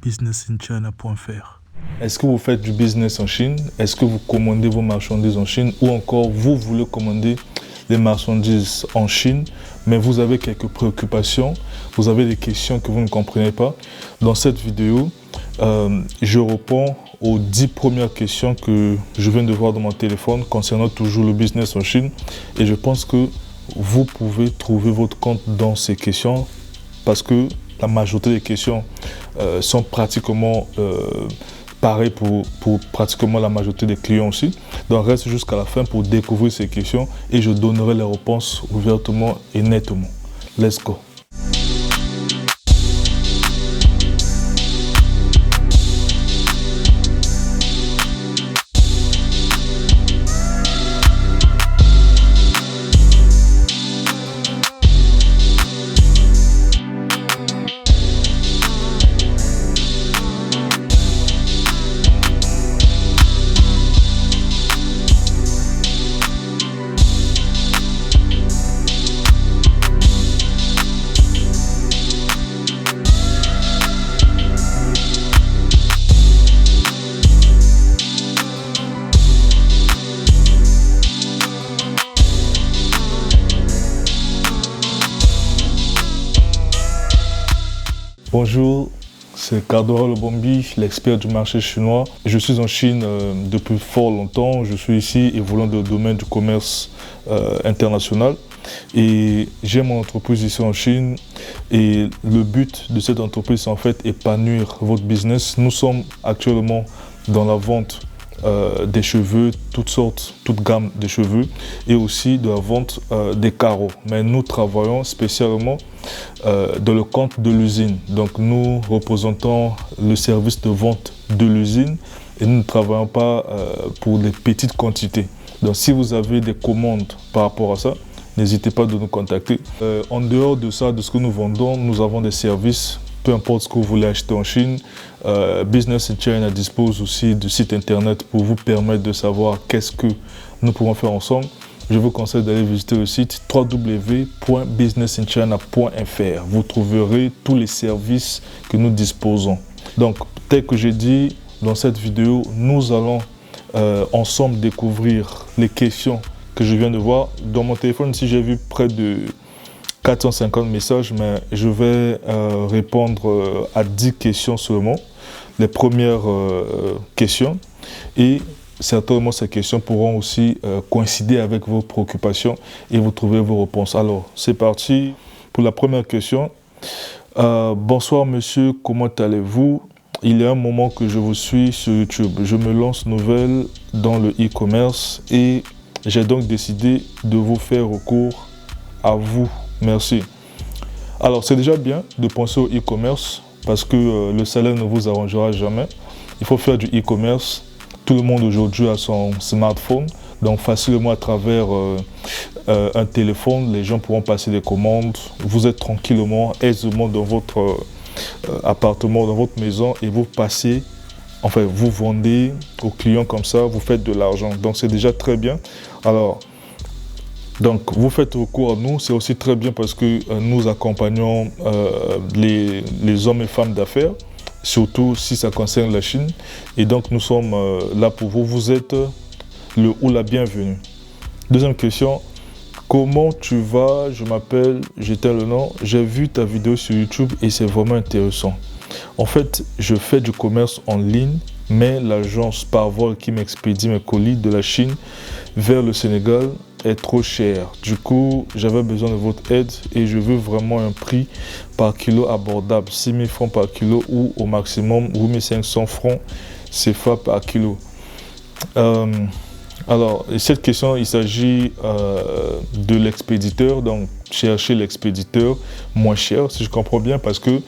businessinchina.fr. Est-ce que vous faites du business en Chine? Est-ce que vous commandez vos marchandises en Chine? Ou encore, vous voulez commander des marchandises en Chine, mais vous avez quelques préoccupations, vous avez des questions que vous ne comprenez pas? Dans cette vidéo, je réponds aux 10 premières questions que je viens de voir dans mon téléphone concernant toujours le business en Chine. Et je pense que vous pouvez trouver votre compte dans ces questions parce que la majorité des questions sont pratiquement pareil pour pratiquement la majorité des clients aussi. Donc reste jusqu'à la fin pour découvrir ces questions et je donnerai les réponses ouvertement et nettement. Let's go. Bonjour, c'est Cardora Lobombi, l'expert du marché chinois. Je suis en Chine depuis fort longtemps. Je suis ici évoluant dans le domaine du commerce international. Et j'ai mon entreprise ici en Chine. Et le but de cette entreprise, c'est en fait épanouir votre business. Nous sommes actuellement dans la vente des cheveux, toutes sortes, toute gamme de cheveux, et aussi de la vente des carreaux. Mais nous travaillons spécialement dans le compte de l'usine. Donc nous représentons le service de vente de l'usine et nous ne travaillons pas pour des petites quantités. Donc si vous avez des commandes par rapport à ça, n'hésitez pas de nous contacter. En dehors de ça, de ce que nous vendons, nous avons des services. Peu importe ce que vous voulez acheter en Chine, Business in China dispose aussi du site internet pour vous permettre de savoir qu'est-ce que nous pouvons faire ensemble. Je vous conseille d'aller visiter le site www.businessinchina.fr. Vous trouverez tous les services que nous disposons. Donc, tel que j'ai dit dans cette vidéo, nous allons ensemble découvrir les questions que je viens de voir. Dans mon téléphone, ici, j'ai vu près de 450 messages, mais je vais répondre à 10 questions seulement, les premières questions, et certainement ces questions pourront aussi coïncider avec vos préoccupations et vous trouver vos réponses. Alors, c'est parti pour la première question. Bonsoir monsieur, comment allez-vous? Il y a un moment que je vous suis sur YouTube. Je me lance nouvelle dans le e-commerce et j'ai donc décidé de vous faire recours à vous. Merci. Alors, c'est déjà bien de penser au e-commerce parce que le salaire ne vous arrangera jamais. Il faut faire du e-commerce. Tout le monde aujourd'hui a son smartphone. Donc, facilement à travers un téléphone, les gens pourront passer des commandes. Vous êtes tranquillement, aisément dans votre appartement, dans votre maison et vous passez, enfin, vous vendez aux clients comme ça, vous faites de l'argent. Donc, c'est déjà très bien. Alors, donc, vous faites recours à nous, c'est aussi très bien parce que nous accompagnons les hommes et femmes d'affaires, surtout si ça concerne la Chine. Et donc, nous sommes là pour vous. Vous êtes le ou la bienvenue. Deuxième question, comment tu vas? Je m'appelle, j'étais le nom. J'ai vu ta vidéo sur YouTube et c'est vraiment intéressant. En fait, je fais du commerce en ligne, mais l'agence par vol qui m'expédie mes colis de la Chine vers le Sénégal est trop cher. Du coup, j'avais besoin de votre aide et je veux vraiment un prix par kilo abordable, 6 000 francs par kilo ou au maximum 8 500 francs CFA par kilo. Alors, cette question, il s'agit de l'expéditeur, donc chercher l'expéditeur moins cher, si je comprends bien, parce que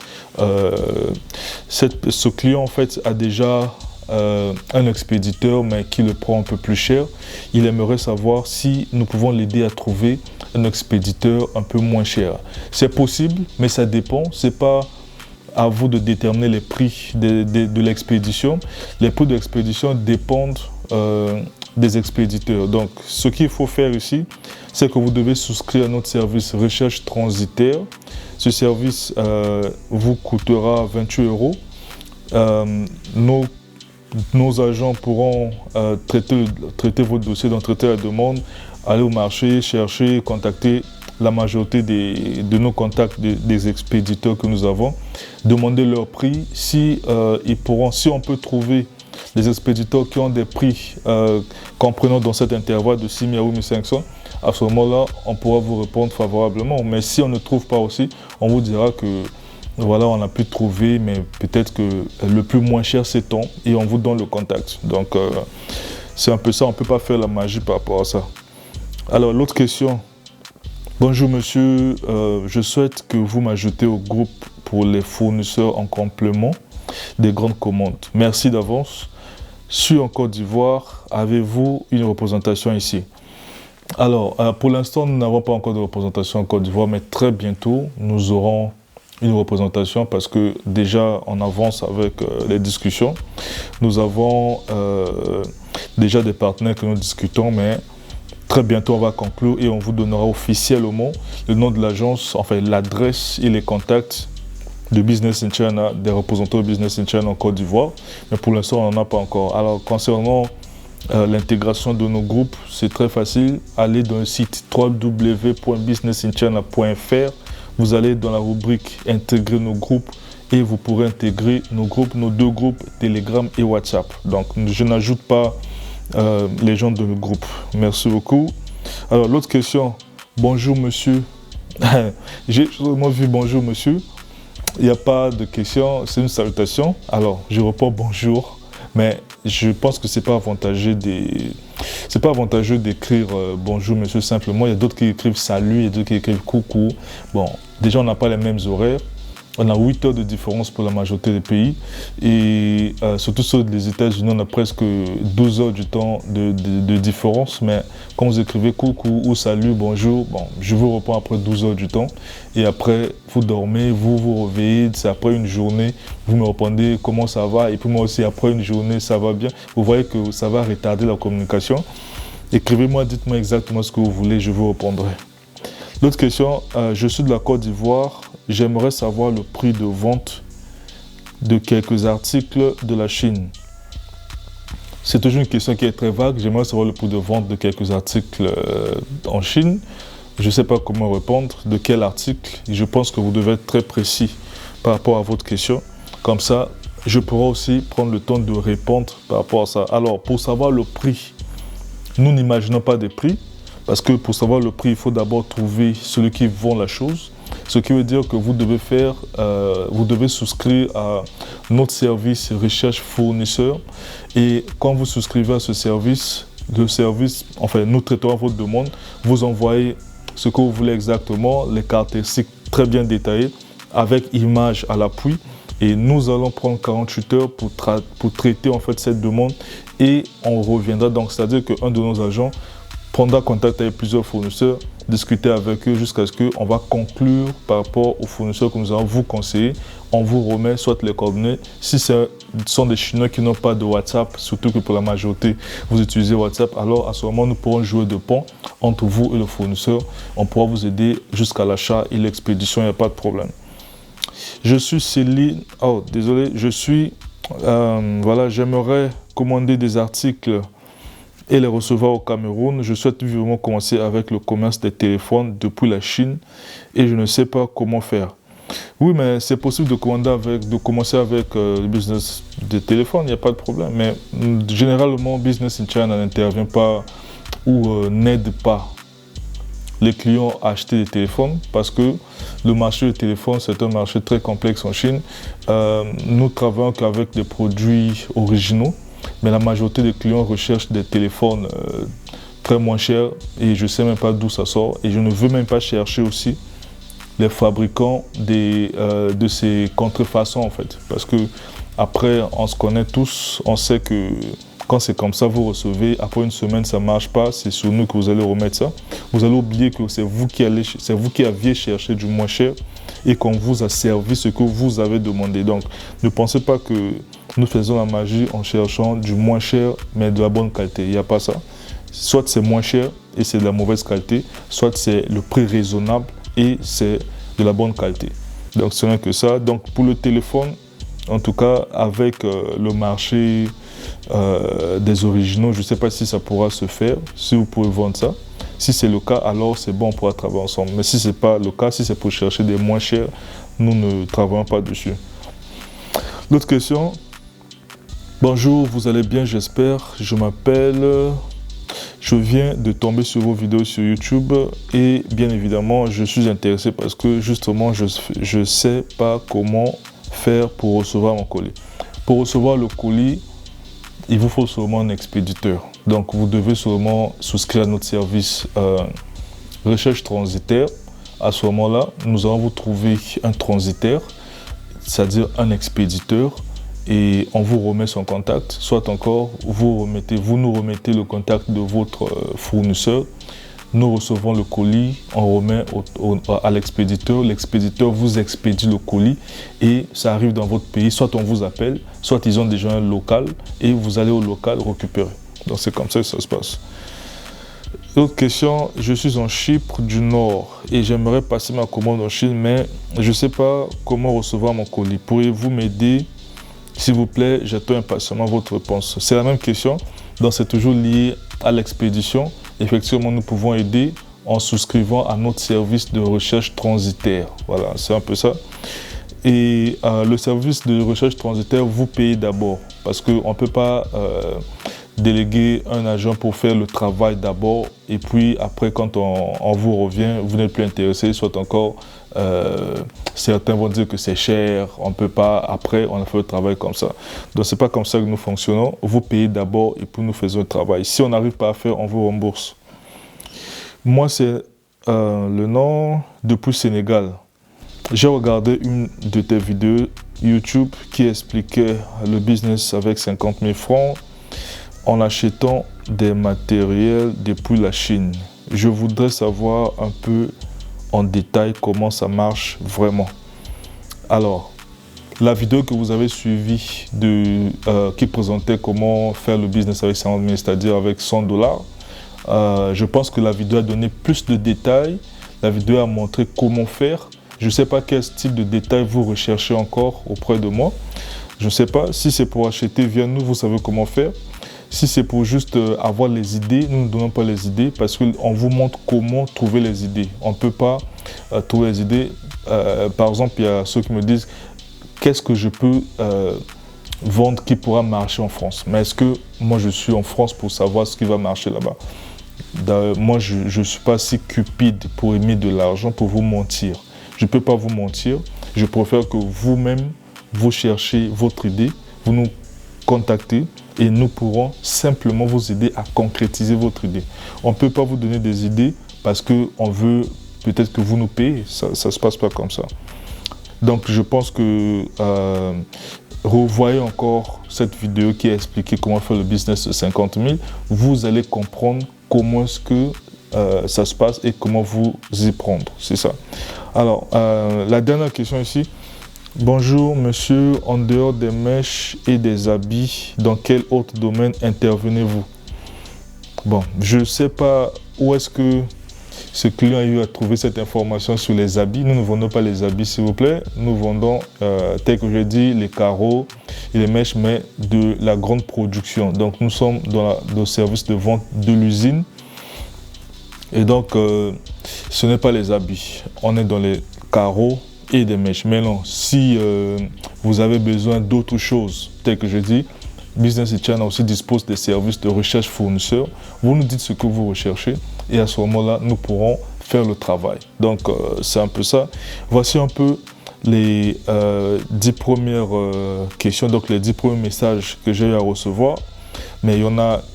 ce client, en fait, a déjà un expéditeur, mais qui le prend un peu plus cher. Il aimerait savoir si nous pouvons l'aider à trouver un expéditeur un peu moins cher. C'est possible, mais ça dépend. C'est pas à vous de déterminer les prix de l'expédition. Les prix de l'expédition dépendent des expéditeurs. Donc, ce qu'il faut faire ici, c'est que vous devez souscrire à notre service recherche transitaire. Ce service vous coûtera 28 €. Nos agents pourront traiter votre dossier, donc traiter la demande, aller au marché, chercher, contacter la majorité de nos contacts des expéditeurs que nous avons, demander leur prix. Si on peut trouver des expéditeurs qui ont des prix comprenant dans cet intervalle de 6 000 à 8 500, à ce moment-là, on pourra vous répondre favorablement. Mais si on ne trouve pas aussi, on vous dira que voilà, on a pu trouver, mais peut-être que le plus moins cher c'est ton, et on vous donne le contact. Donc c'est un peu ça, on ne peut pas faire la magie par rapport à ça. Alors l'autre question. Bonjour monsieur, je souhaite que vous m'ajoutez au groupe pour les fournisseurs en complément des grandes commandes. Merci d'avance. Sur en Côte d'Ivoire, avez-vous une représentation ici? Alors, pour l'instant, nous n'avons pas encore de représentation en Côte d'Ivoire, mais très bientôt, nous aurons une représentation parce que déjà, on avance avec les discussions. Nous avons déjà des partenaires que nous discutons, mais très bientôt, on va conclure et on vous donnera officiellement le nom de l'agence, enfin l'adresse et les contacts de Business in China, des représentants de Business in China en Côte d'Ivoire. Mais pour l'instant, on n'en a pas encore. Alors, concernant l'intégration de nos groupes, c'est très facile. Allez dans le site www.businessinchina.fr. Vous allez dans la rubrique « Intégrer nos groupes » et vous pourrez intégrer nos groupes, nos deux groupes Telegram et WhatsApp. Donc, je n'ajoute pas les gens de le groupe. Merci beaucoup. Alors, l'autre question. Bonjour, monsieur. J'ai seulement vu bonjour, monsieur. Il n'y a pas de question, c'est une salutation. Alors, je réponds bonjour, mais je pense que c'est pas avantageux d'écrire bonjour monsieur simplement. Il y a d'autres qui écrivent salut, il y a d'autres qui écrivent coucou. Bon, déjà on n'a pas les mêmes horaires. On a 8 heures de différence pour la majorité des pays et surtout ceux des États-Unis, on a presque 12 heures du temps de différence. Mais quand vous écrivez coucou ou salut, bonjour, bon, je vous réponds après 12 heures du temps. Et après, vous dormez, vous vous réveillez, c'est après une journée, vous me répondez comment ça va. Et puis moi aussi, après une journée, ça va bien. Vous voyez que ça va retarder la communication. Écrivez-moi, dites-moi exactement ce que vous voulez, je vous répondrai. L'autre question, je suis de la Côte d'Ivoire. J'aimerais savoir le prix de vente de quelques articles de la Chine. C'est toujours une question qui est très vague. J'aimerais savoir le prix de vente de quelques articles en Chine. Je ne sais pas comment répondre, de quel article. Je pense que vous devez être très précis par rapport à votre question. Comme ça, je pourrai aussi prendre le temps de répondre par rapport à ça. Alors, pour savoir le prix, nous n'imaginons pas des prix. Parce que pour savoir le prix, il faut d'abord trouver celui qui vend la chose. Ce qui veut dire que vous devez souscrire à notre service recherche fournisseur. Et quand vous souscrivez à ce service, nous traiterons votre demande, vous envoyez ce que vous voulez exactement, les caractéristiques très bien détaillées, avec images à l'appui. Et nous allons prendre 48 heures pour traiter en fait cette demande et on reviendra. Donc, c'est-à-dire qu'un de nos agents prendra contact avec plusieurs fournisseurs, discuter avec eux jusqu'à ce qu'on va conclure par rapport aux fournisseurs que nous allons vous conseiller. On vous remet soit les coordonnées. Si ce sont des Chinois qui n'ont pas de WhatsApp, surtout que pour la majorité, vous utilisez WhatsApp, alors à ce moment, nous pourrons jouer de pont entre vous et le fournisseur. On pourra vous aider jusqu'à l'achat et l'expédition, il n'y a pas de problème. Je suis Céline. Oh, désolé, j'aimerais commander des articles et les recevoir au Cameroun. Je souhaite vivement commencer avec le commerce des téléphones depuis la Chine et je ne sais pas comment faire. Oui, mais c'est possible de commencer avec le business des téléphones, il n'y a pas de problème. Mais généralement, Business in China n'intervient pas ou n'aide pas les clients à acheter des téléphones parce que le marché des téléphones, c'est un marché très complexe en Chine. Nous travaillons qu'avec des produits originaux. Mais la majorité des clients recherchent des téléphones très moins chers et je ne sais même pas d'où ça sort. Et je ne veux même pas chercher aussi les fabricants de ces contrefaçons en fait. Parce que après, on se connaît tous, on sait que quand c'est comme ça, vous recevez, après une semaine, ça ne marche pas, c'est sur nous que vous allez remettre ça. Vous allez oublier que c'est vous qui aviez cherché du moins cher et qu'on vous a servi ce que vous avez demandé. Donc, ne pensez pas que nous faisons la magie en cherchant du moins cher, mais de la bonne qualité. Il n'y a pas ça. Soit c'est moins cher et c'est de la mauvaise qualité, soit c'est le prix raisonnable et c'est de la bonne qualité. Donc, ce n'est que ça. Donc, pour le téléphone, En tout cas, avec le marché des originaux, je ne sais pas si ça pourra se faire, si vous pouvez vendre ça. Si c'est le cas, alors c'est bon, on pourra travailler ensemble. Mais si ce n'est pas le cas, si c'est pour chercher des moins chers, nous ne travaillons pas dessus. L'autre question. Bonjour, vous allez bien, j'espère. Je m'appelle... Je viens de tomber sur vos vidéos sur YouTube et bien évidemment, je suis intéressé parce que justement, je ne sais pas comment faire pour recevoir mon colis. Pour recevoir le colis, il vous faut seulement un expéditeur. Donc, vous devez seulement souscrire à notre service recherche transitaire. À ce moment-là, nous allons vous trouver un transitaire, c'est-à-dire un expéditeur, et on vous remet son contact. Soit encore, vous nous remettez le contact de votre fournisseur. Nous recevons le colis, on remet à l'expéditeur. L'expéditeur vous expédie le colis et ça arrive dans votre pays. Soit on vous appelle, soit ils ont déjà un local et vous allez au local récupérer. Donc c'est comme ça que ça se passe. Autre question, je suis en Chypre du Nord et j'aimerais passer ma commande en Chine, mais je ne sais pas comment recevoir mon colis. Pourriez-vous m'aider? S'il vous plaît, j'attends impatiemment votre réponse. C'est la même question, donc c'est toujours lié à l'expédition. Effectivement, nous pouvons aider en souscrivant à notre service de recherche transitaire. Voilà, c'est un peu ça. Et le service de recherche transitaire, vous payez d'abord parce qu'on ne peut pas déléguer un agent pour faire le travail d'abord et puis après, quand on vous revient, vous n'êtes plus intéressé, soit encore certains vont dire que c'est cher, on ne peut pas, après on a fait le travail comme ça. Donc c'est pas comme ça que nous fonctionnons, vous payez d'abord et puis nous faisons le travail. Si on n'arrive pas à faire, on vous rembourse. Moi c'est le nom depuis Sénégal. J'ai regardé une de tes vidéos YouTube qui expliquait le business avec 50 000 francs en achetant des matériels depuis la Chine. Je voudrais savoir un peu en détail comment ça marche vraiment. Alors, la vidéo que vous avez suivie qui présentait comment faire le business avec 50 000, c'est-à-dire avec 100 $, je pense que la vidéo a donné plus de détails. La vidéo a montré comment faire. Je ne sais pas quel style de détails vous recherchez encore auprès de moi. Je ne sais pas. Si c'est pour acheter via nous, vous savez comment faire. Si c'est pour juste avoir les idées, nous ne donnons pas les idées parce qu'on vous montre comment trouver les idées. On ne peut pas trouver les idées. Par exemple, il y a ceux qui me disent qu'est-ce que je peux vendre qui pourra marcher en France. Mais est-ce que moi je suis en France pour savoir ce qui va marcher là-bas? Moi, je ne suis pas si cupide pour aimer de l'argent, pour vous mentir. Je ne peux pas vous mentir. Je préfère que vous-même, vous cherchez votre idée, vous nous contactez et nous pourrons simplement vous aider à concrétiser votre idée. On ne peut pas vous donner des idées parce qu'on veut peut-être que vous nous payez. Ça ne se passe pas comme ça. Donc, je pense que revoyez encore cette vidéo qui a expliqué comment faire le business de 50 000. Vous allez comprendre comment est-ce que ça se passe et comment vous y prendre. C'est ça. Alors, la dernière question ici. Bonjour monsieur, en dehors des mèches et des habits, dans quel autre domaine intervenez-vous? Bon, je ne sais pas où est-ce que ce client a eu à trouver cette information sur les habits. Nous ne vendons pas les habits, s'il vous plaît. Nous vendons, tel que je dis, les carreaux et les mèches, mais de la grande production. Donc, nous sommes dans le service de vente de l'usine. Et donc, ce n'est pas les habits. On est dans les carreaux et des mèches. Mais non, si vous avez besoin d'autres choses, tel que je dis, Business Channel aussi dispose des services de recherche fournisseurs. Vous nous dites ce que vous recherchez et à ce moment-là, nous pourrons faire le travail. Donc, c'est un peu ça. Voici un peu les 10 premières questions, donc les 10 premiers messages que j'ai eu à recevoir. Mais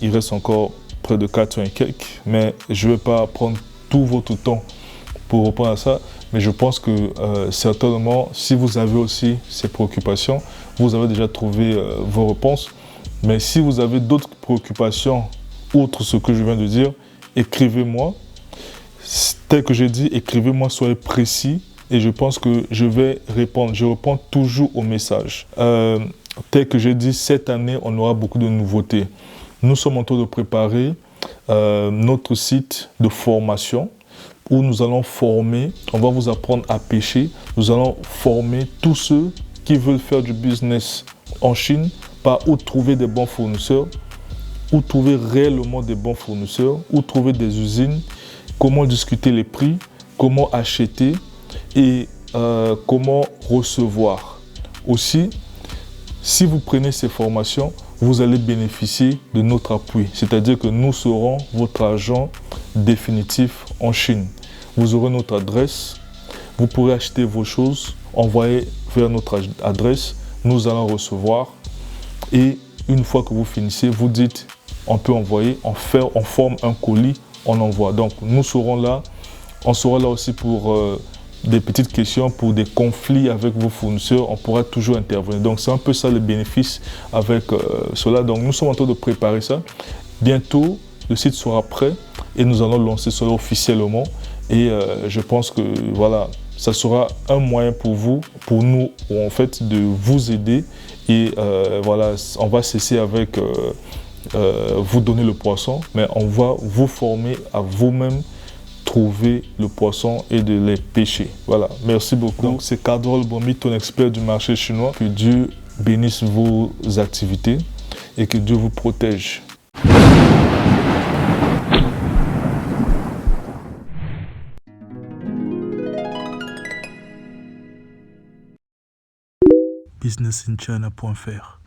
il reste encore près de 4 et quelques. Mais je ne vais pas prendre tout votre temps pour répondre à ça. Mais je pense que certainement, si vous avez aussi ces préoccupations, vous avez déjà trouvé vos réponses. Mais si vous avez d'autres préoccupations, outre ce que je viens de dire, écrivez-moi. Tel que j'ai dit, écrivez-moi, soyez précis. Et je pense que je vais répondre. Je réponds toujours aux messages. Tel que j'ai dit, cette année, on aura beaucoup de nouveautés. Nous sommes en train de préparer notre site de formation où nous allons former, on va vous apprendre à pêcher. Nous allons former tous ceux qui veulent faire du business en Chine par où trouver des bons fournisseurs, où trouver réellement des bons fournisseurs, où trouver des usines, comment discuter les prix, comment acheter et comment recevoir. Aussi, si vous prenez ces formations, vous allez bénéficier de notre appui, c'est-à-dire que nous serons votre agent définitif en Chine. Vous aurez notre adresse, vous pourrez acheter vos choses, envoyer vers notre adresse, nous allons recevoir et une fois que vous finissez, vous dites on peut envoyer, on forme un colis, on envoie. Donc nous serons là, on sera là aussi pour des petites questions, pour des conflits avec vos fournisseurs, on pourra toujours intervenir. Donc c'est un peu ça le bénéfice avec cela. Donc nous sommes en train de préparer ça. Bientôt, le site sera prêt et nous allons lancer cela officiellement. Et je pense que voilà, ça sera un moyen pour vous, pour nous, en fait, de vous aider. Et voilà, on va cesser avec vous donner le poisson, mais on va vous former à vous-même trouver le poisson et de les pêcher. Voilà, merci beaucoup. Donc c'est Carl Bombi, ton expert du marché chinois. Que Dieu bénisse vos activités et que Dieu vous protège. businessinchina.fr